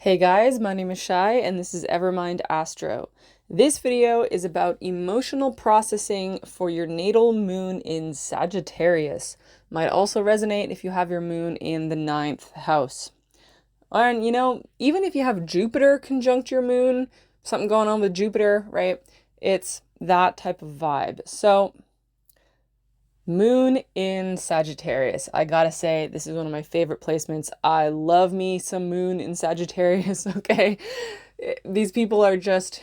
Hey guys, my name is Shai and this is Evermind Astro. This video is about emotional processing for your natal moon in Sagittarius. Might also resonate if you have your moon in the ninth house. And even if you have Jupiter conjunct your moon, something going on with Jupiter, right? It's that type of vibe. So moon in Sagittarius. I gotta say, this is one of my favorite placements. I love me some moon in Sagittarius, okay? These people are just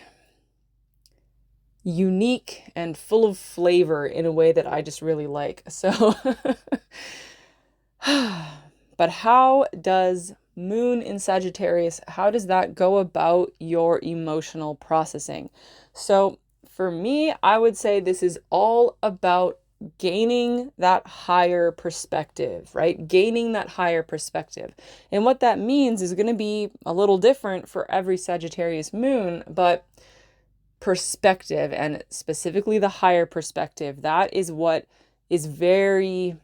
unique and full of flavor in a way that I just really like. So, but how does moon in Sagittarius, how does that go about your emotional processing? So, for me, I would say this is all about gaining that higher perspective, right? Gaining that higher perspective. And what that means is going to be a little different for every Sagittarius moon, but perspective, and specifically the higher perspective, that is what is very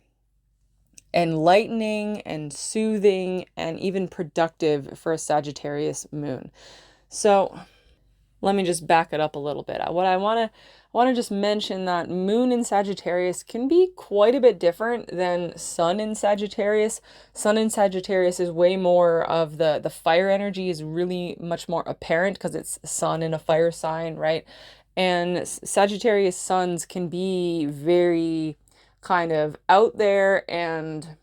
enlightening and soothing and even productive for a Sagittarius moon. So let me just back it up a little bit. What I want to just mention that moon in Sagittarius can be quite a bit different than sun in Sagittarius. Sun in Sagittarius is way more of the fire energy is really much more apparent because it's sun in a fire sign, right? And Sagittarius suns can be very kind of out there, and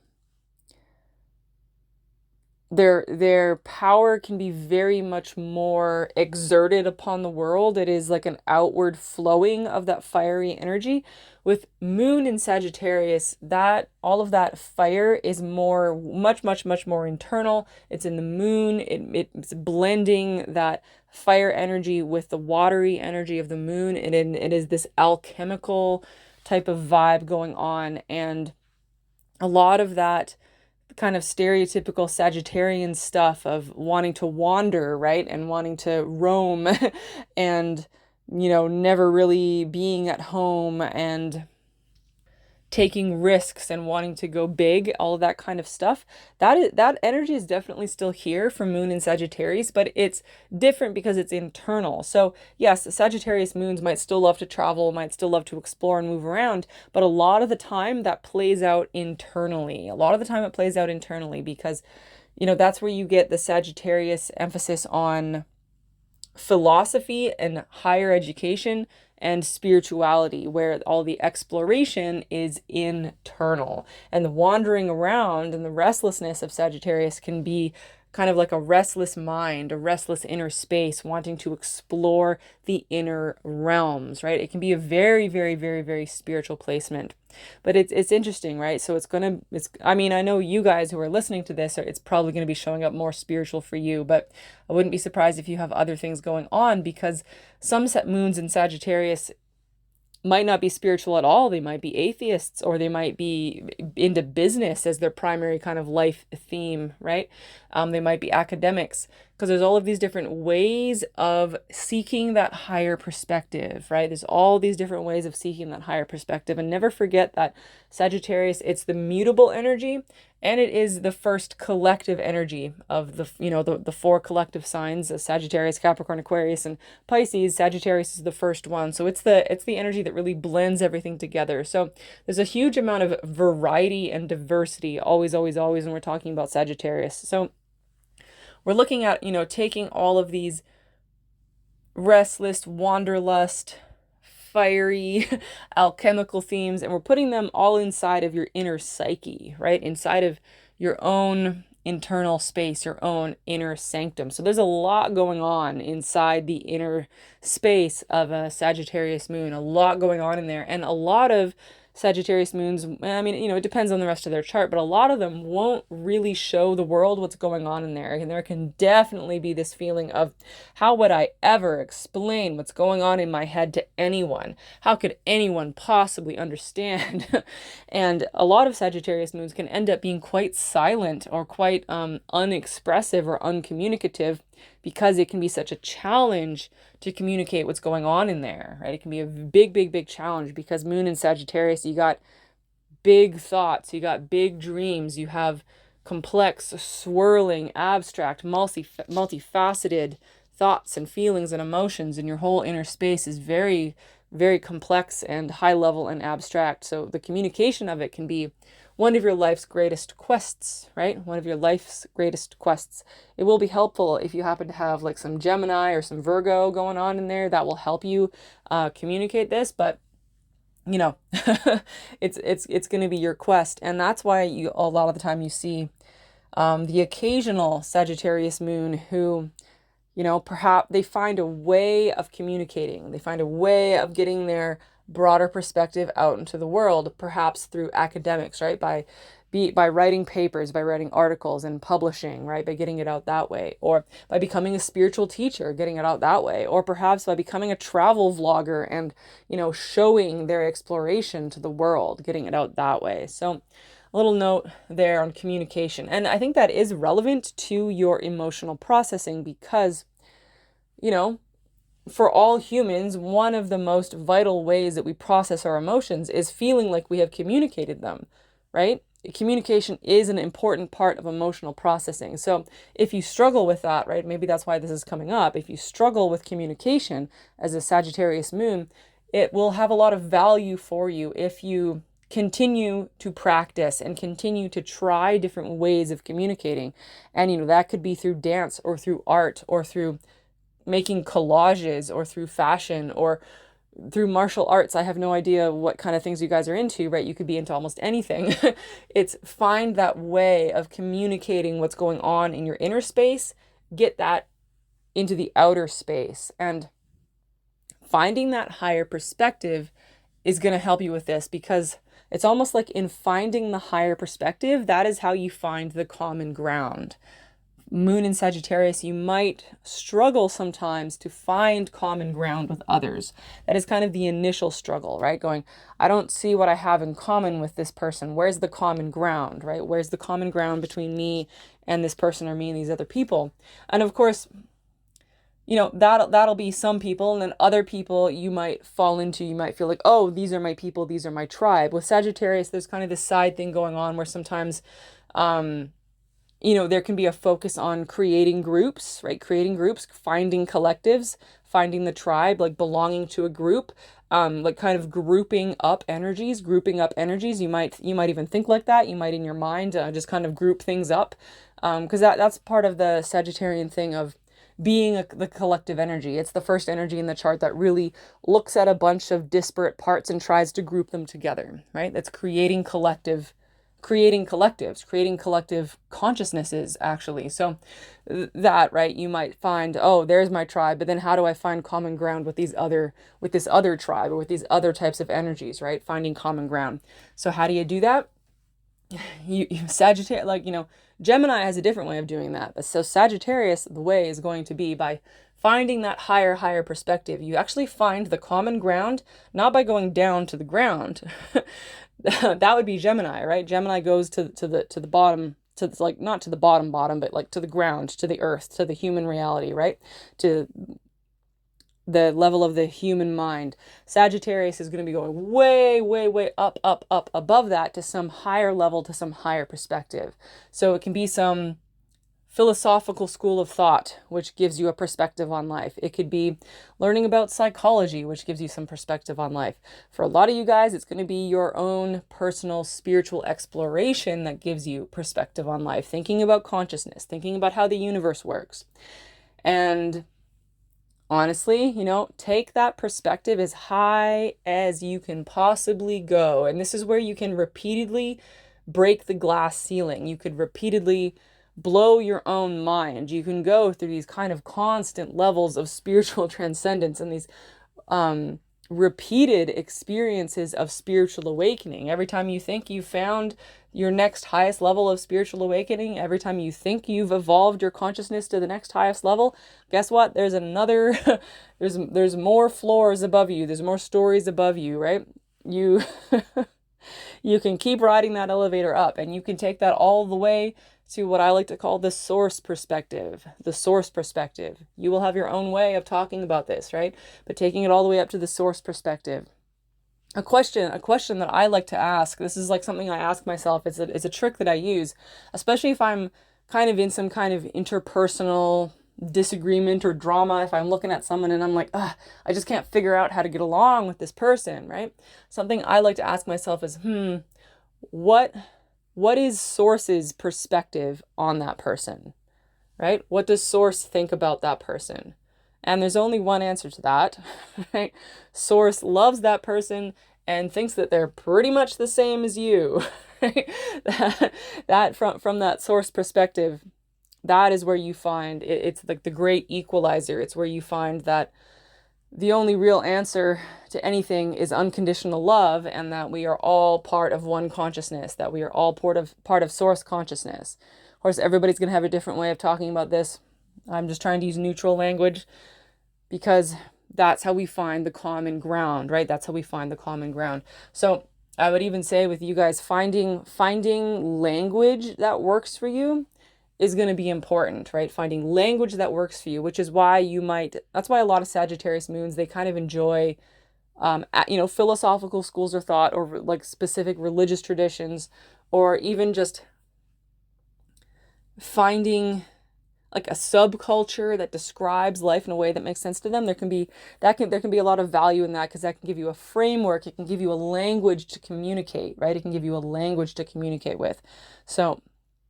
their power can be very much more exerted upon the world. It is like an outward flowing of that fiery energy. With moon in Sagittarius, that all of that fire is much more internal. It's in the moon. It's blending that fire energy with the watery energy of the moon. It is this alchemical type of vibe going on, and a lot of that kind of stereotypical Sagittarian stuff of wanting to wander, right? And wanting to roam and, never really being at home and taking risks and wanting to go big, all of that kind of stuff. That energy is definitely still here for moon in Sagittarius, but it's different because it's internal. So yes, Sagittarius moons might still love to travel, might still love to explore and move around, but a lot of the time that plays out internally. A lot of the time it plays out internally because, that's where you get the Sagittarius emphasis on philosophy and higher education and spirituality, where all the exploration is internal. And the wandering around and the restlessness of Sagittarius can be kind of like a restless mind, a restless inner space, wanting to explore the inner realms, right? It can be a very, very, very, very spiritual placement. But it's interesting, right? So I mean, I know you guys who are listening to this, it's probably going to be showing up more spiritual for you, but I wouldn't be surprised if you have other things going on, because some set moons in Sagittarius might not be spiritual at all. They might be atheists, or they might be into business as their primary kind of life theme, right? They might be academics, because there's all of these different ways of seeking that higher perspective, right? There's all these different ways of seeking that higher perspective. And never forget that Sagittarius, it's the mutable energy, and it is the first collective energy of the four collective signs: Sagittarius, Capricorn, Aquarius, and Pisces. Sagittarius is the first one. So it's the energy that really blends everything together. So there's a huge amount of variety and diversity, always, always, always, when we're talking about Sagittarius. So we're looking at, taking all of these restless, wanderlust, fiery, alchemical themes, and we're putting them all inside of your inner psyche, right? Inside of your own internal space, your own inner sanctum. So there's a lot going on inside the inner space of a Sagittarius moon, a lot going on in there, and a lot of Sagittarius moons, I mean, it depends on the rest of their chart, but a lot of them won't really show the world what's going on in there. And there can definitely be this feeling of, how would I ever explain what's going on in my head to anyone? How could anyone possibly understand? And a lot of Sagittarius moons can end up being quite silent, or quite unexpressive or uncommunicative, because it can be such a challenge to communicate what's going on in there, right? It can be a big, big, big challenge, because moon in Sagittarius, you got big thoughts, you got big dreams, you have complex, swirling, abstract, multifaceted thoughts and feelings and emotions, and your whole inner space is very, very complex and high level and abstract. So the communication of it can be one of your life's greatest quests, right? One of your life's greatest quests. It will be helpful if you happen to have like some Gemini or some Virgo going on in there. That will help you communicate this, but you know, it's going to be your quest. And that's why you, a lot of the time you see the occasional Sagittarius moon who, you know, perhaps they find a way of communicating. They find a way of getting their broader perspective out into the world, perhaps through academics, right? By writing papers, by writing articles and publishing, right? By getting it out that way, or by becoming a spiritual teacher, getting it out that way, or perhaps by becoming a travel vlogger and, you know, showing their exploration to the world, getting it out that way. So a little note there on communication. And I think that is relevant to your emotional processing because, you know, for all humans, one of the most vital ways that we process our emotions is feeling like we have communicated them, right? Communication is an important part of emotional processing. So if you struggle with that, right, maybe that's why this is coming up. If you struggle with communication as a Sagittarius moon, it will have a lot of value for you if you continue to practice and continue to try different ways of communicating. And, you know, that could be through dance or through art or through making collages or through fashion or through martial arts. I have no idea what kind of things you guys are into, right? You could be into almost anything. It's find that way of communicating what's going on in your inner space, get that into the outer space. And finding that higher perspective is going to help you with this because it's almost like in finding the higher perspective, that is how you find the common ground. Moon in Sagittarius, you might struggle sometimes to find common ground with others. That is kind of the initial struggle, right? Going, I don't see what I have in common with this person. Where's the common ground, right? Where's the common ground between me and this person or me and these other people? And of course, you know, that'll be some people, and then other people you might fall into, you might feel like, oh, these are my people, these are my tribe. With Sagittarius, there's kind of this side thing going on where sometimes, you know, there can be a focus on creating groups, right? Creating groups, finding collectives, finding the tribe, like belonging to a group, like kind of grouping up energies. You might even think like that. You might in your mind just kind of group things up, because that's part of the Sagittarian thing of being the collective energy. It's the first energy in the chart that really looks at a bunch of disparate parts and tries to group them together, right? That's creating collectives, creating collective consciousnesses, actually. So that, right, you might find, oh, there's my tribe, but then how do I find common ground with this other tribe or with these other types of energies, right? Finding common ground. So how do you do that? You Sagittarius, like, you know, Gemini has a different way of doing that. But so Sagittarius, the way is going to be by finding that higher perspective. You actually find the common ground, not by going down to the ground. That would be Gemini, right? Gemini goes to the bottom, to like not to the bottom, but like to the ground, to the earth, to the human reality, right? To the level of the human mind. Sagittarius is going to be going way up above that to some higher level, to some higher perspective. So it can be some philosophical school of thought, which gives you a perspective on life. It could be learning about psychology, which gives you some perspective on life. For a lot of you guys, it's going to be your own personal spiritual exploration that gives you perspective on life, thinking about consciousness, thinking about how the universe works. And honestly, you know, take that perspective as high as you can possibly go. And this is where you can repeatedly break the glass ceiling. You could repeatedly blow your own mind. You can go through these kind of constant levels of spiritual transcendence and these repeated experiences of spiritual awakening. Every time you think you found your next highest level of spiritual awakening, every time you think you've evolved your consciousness to the next highest level, guess what? There's another, there's more floors above you. There's more stories above you, right? You, you can keep riding that elevator up, and you can take that all the way to what I like to call the source perspective. The source perspective. You will have your own way of talking about this, right? But taking it all the way up to the source perspective. a question that I like to ask. This is like something I ask myself. It's a trick that I use, especially if I'm kind of in some kind of interpersonal disagreement or drama. If I'm looking at someone and I'm like, I just can't figure out how to get along with this person, right? Something I like to ask myself is, what what is Source's perspective on that person, right? What does Source think about that person? And there's only one answer to that, right? Source loves that person and thinks that they're pretty much the same as you, right? That from that Source perspective, that is where you find it's like the great equalizer. It's where you find that the only real answer to anything is unconditional love, and that we are all part of one consciousness, that we are all part of Source consciousness. Of course, everybody's going to have a different way of talking about this. I'm just trying to use neutral language because that's how we find the common ground, right? That's how we find the common ground. So I would even say with you guys, finding language that works for you is going to be important, right? Finding language that works for you, which is why that's why a lot of Sagittarius moons, they kind of enjoy, philosophical schools of thought, or like specific religious traditions, or even just finding like a subculture that describes life in a way that makes sense to them. There can be a lot of value in that, because that can give you a framework. It can give you a language to communicate, right? It can give you a language to communicate with. So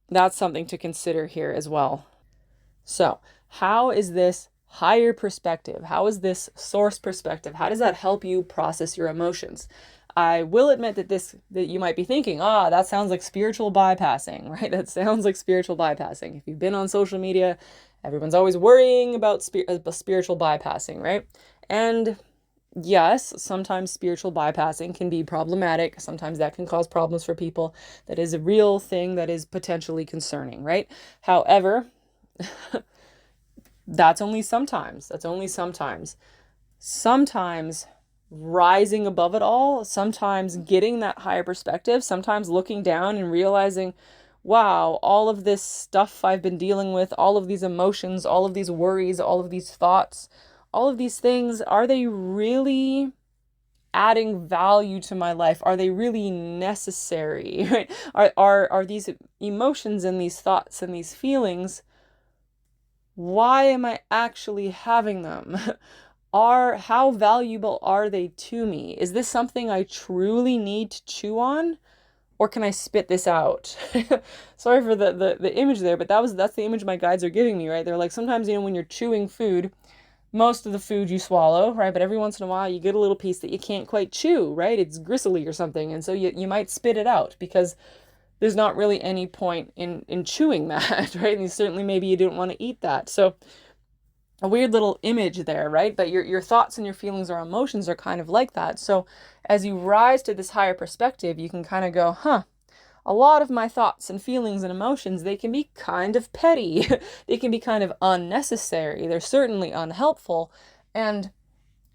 that's something to consider here as well. So how is this higher perspective? How is this Source perspective? How does that help you process your emotions? I will admit that you might be thinking, that sounds like spiritual bypassing, right? That sounds like spiritual bypassing. If you've been on social media, everyone's always worrying about spiritual bypassing, right? And yes, sometimes spiritual bypassing can be problematic. Sometimes that can cause problems for people. That is a real thing that is potentially concerning, right? However, that's only sometimes. That's only sometimes. Sometimes rising above it all, sometimes getting that higher perspective, sometimes looking down and realizing, wow, all of this stuff I've been dealing with, all of these emotions, all of these worries, all of these thoughts, all of these things, are they really adding value to my life? Are they really necessary? Right? Are these emotions and these thoughts and these feelings, why am I actually having them? How valuable are they to me? Is this something I truly need to chew on? Or can I spit this out? Sorry for the image there, but that's the image my guides are giving me, right? They're like, sometimes, when you're chewing food, most of the food you swallow, right? But every once in a while you get a little piece that you can't quite chew, right? It's gristly or something. And so you might spit it out because there's not really any point in chewing that, right? And certainly maybe you didn't want to eat that. So a weird little image there, right? But your thoughts and your feelings or emotions are kind of like that. So as you rise to this higher perspective, you can kind of go, a lot of my thoughts and feelings and emotions, they can be kind of petty. They can be kind of unnecessary. They're certainly unhelpful. And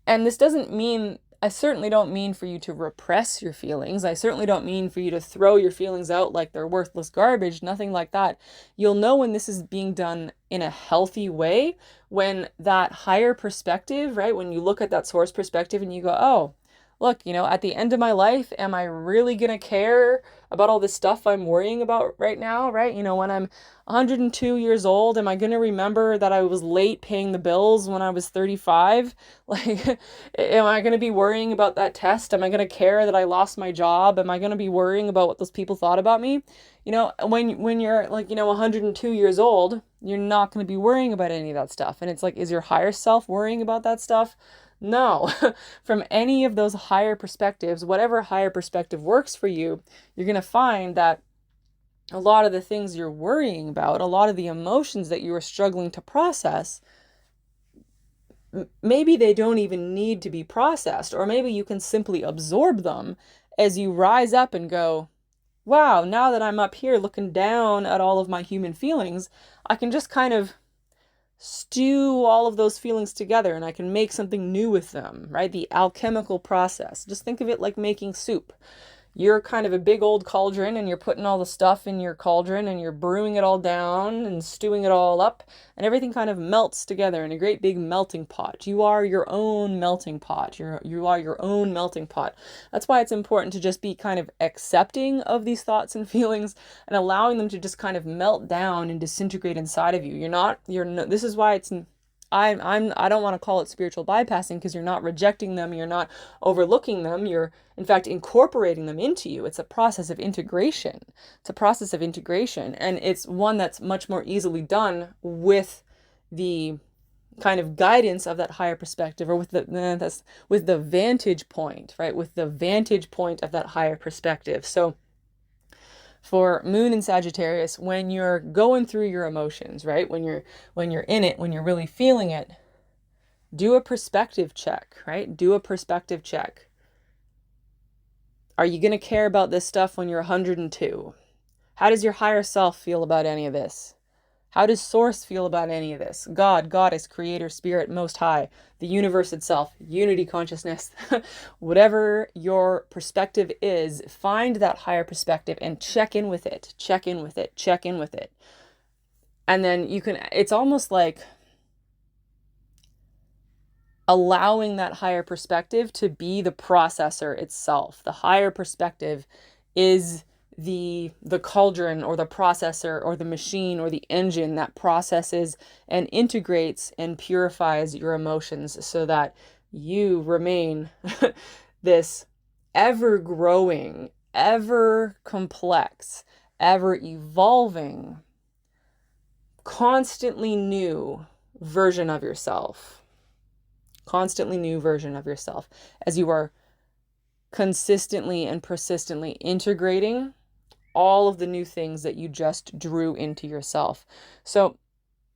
this doesn't mean, I certainly don't mean for you to repress your feelings. I certainly don't mean for you to throw your feelings out like they're worthless garbage, nothing like that. You'll know when this is being done in a healthy way, when that higher perspective, right? When you look at that Source perspective and you go, oh, look, at the end of my life, am I really going to care about all this stuff I'm worrying about right now, right? When I'm 102 years old, am I going to remember that I was late paying the bills when I was 35? Like, am I going to be worrying about that test? Am I going to care that I lost my job? Am I going to be worrying about what those people thought about me? When you're like, 102 years old, you're not going to be worrying about any of that stuff. And it's like, is your higher self worrying about that stuff? No. From any of those higher perspectives, whatever higher perspective works for you, you're going to find that a lot of the things you're worrying about, a lot of the emotions that you are struggling to process, maybe they don't even need to be processed, or maybe you can simply absorb them as you rise up and go, wow, now that I'm up here looking down at all of my human feelings, I can just kind of stew all of those feelings together and I can make something new with them, right? The alchemical process. Just think of it like making soup. you're kind of a big old cauldron and you're putting all the stuff in your cauldron and you're brewing it all down and stewing it all up, and everything kind of melts together in a great big melting pot. You are your own melting pot. You are your own melting pot. That's why it's important to just be kind of accepting of these thoughts and feelings and allowing them to just kind of melt down and disintegrate inside of you. This is why I don't want to call it spiritual bypassing, because you're not rejecting them, you're not overlooking them, you're in fact incorporating them into you. It's a process of integration. It's a process of integration, and it's one that's much more easily done with the kind of guidance of that higher perspective, or with the vantage point, right? With the vantage point of that higher perspective. So for Moon in Sagittarius, when you're going through your emotions, right? When you're in it, when you're really feeling it, do a perspective check, right? Do a perspective check. Are you going to care about this stuff when you're 102? How does your higher self feel about any of this? How does Source feel about any of this? God, Goddess, Creator, Spirit, Most High, the universe itself, unity consciousness, whatever your perspective is, find that higher perspective and check in with it, check in with it, check in with it. And then it's almost like allowing that higher perspective to be the processor itself. The higher perspective is the cauldron or the processor or the machine or the engine that processes and integrates and purifies your emotions so that you remain this ever growing, ever complex, ever evolving, constantly new version of yourself. Constantly new version of yourself as you are consistently and persistently integrating all of the new things that you just drew into yourself. So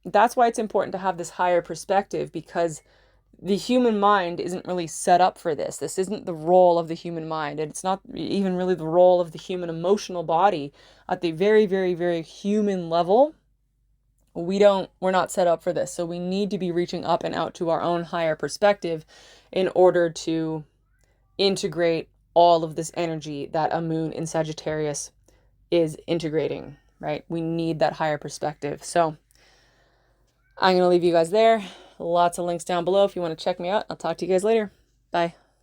that's why it's important to have this higher perspective, because the human mind isn't really set up for this. This isn't the role of the human mind, and it's not even really the role of the human emotional body at the very, very, very human level. We're not set up for this. So we need to be reaching up and out to our own higher perspective in order to integrate all of this energy that a moon in Sagittarius is integrating, right? We need that higher perspective. So I'm going to leave you guys there. Lots of links down below if you want to check me out. I'll talk to you guys later. Bye.